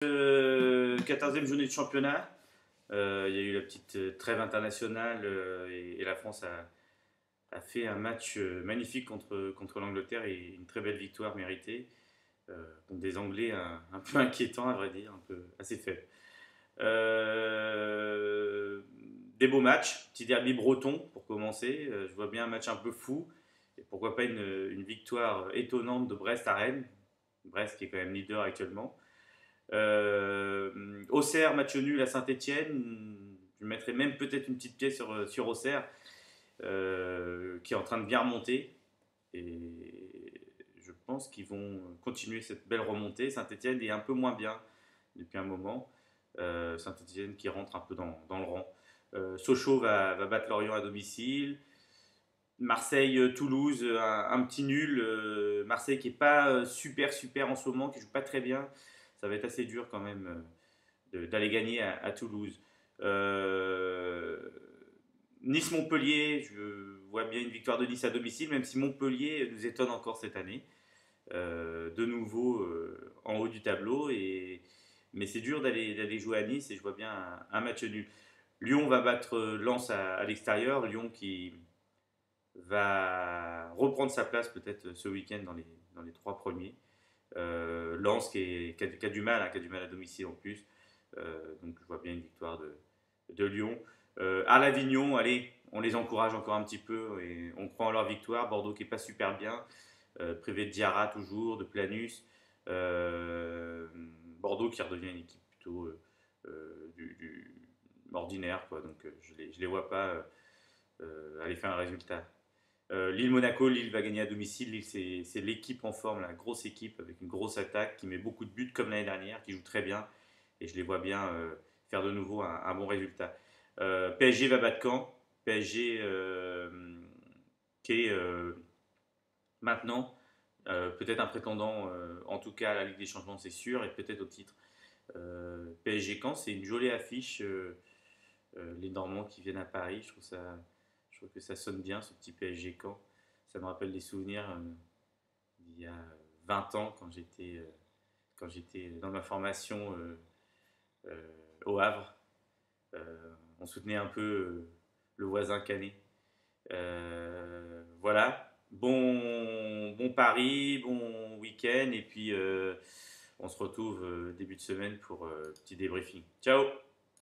14e journée de championnat. Il y a eu la petite trêve internationale et la France a fait un match magnifique contre l'Angleterre et une très belle victoire méritée contre des Anglais un peu inquiétants, à vrai dire, un peu assez faibles. Des beaux matchs, petit derby breton pour commencer. Je vois bien un match un peu fou et pourquoi pas une victoire étonnante de Brest à Rennes. Brest qui est quand même leader actuellement. Auxerre, match nul à Saint-Etienne. Je mettrais même peut-être une petite pièce sur Auxerre, qui est en train de bien remonter. Et je pense qu'ils vont continuer cette belle remontée. Saint-Etienne est un peu moins bien depuis un moment. Saint-Etienne qui rentre un peu dans le rang. Sochaux va battre Lorient à domicile. Marseille-Toulouse, un petit nul. Marseille qui n'est pas super en ce moment, qui joue pas très bien. Ça va être assez dur quand même d'aller gagner à Toulouse. Nice-Montpellier, je vois bien une victoire de Nice à domicile, même si Montpellier nous étonne encore cette année. De nouveau en haut du tableau. Mais c'est dur d'aller jouer à Nice et je vois bien un match nul. Lyon va battre Lens à l'extérieur. Lyon qui va reprendre sa place peut-être ce week-end dans les trois premiers. Lens qui a du mal, qui a du mal à domicile en plus. Donc je vois bien une victoire de Lyon. À l'Avignon, allez, on les encourage encore un petit peu et on croit en leur victoire. Bordeaux qui n'est pas super bien, privé de Diarra toujours, de Planus. Bordeaux qui redevient une équipe plutôt ordinaire, quoi. Donc je les vois pas aller faire un résultat. Lille-Monaco, Lille va gagner à domicile. Lille, c'est l'équipe en forme, la grosse équipe avec une grosse attaque qui met beaucoup de buts comme l'année dernière, qui joue très bien. Et je les vois bien faire de nouveau un bon résultat. PSG va battre Caen. PSG qui est maintenant peut-être un prétendant, en tout cas à la Ligue des Champions, c'est sûr, et peut-être au titre. PSG Caen, c'est une jolie affiche. Les Normands qui viennent à Paris, je trouve que ça sonne bien, ce petit PSG Caen. Ça me rappelle des souvenirs d'il y a 20 ans quand j'étais dans ma formation au Havre. On soutenait un peu le voisin canet. Voilà, bon pari, bon week-end et puis on se retrouve début de semaine pour petit débriefing. Ciao!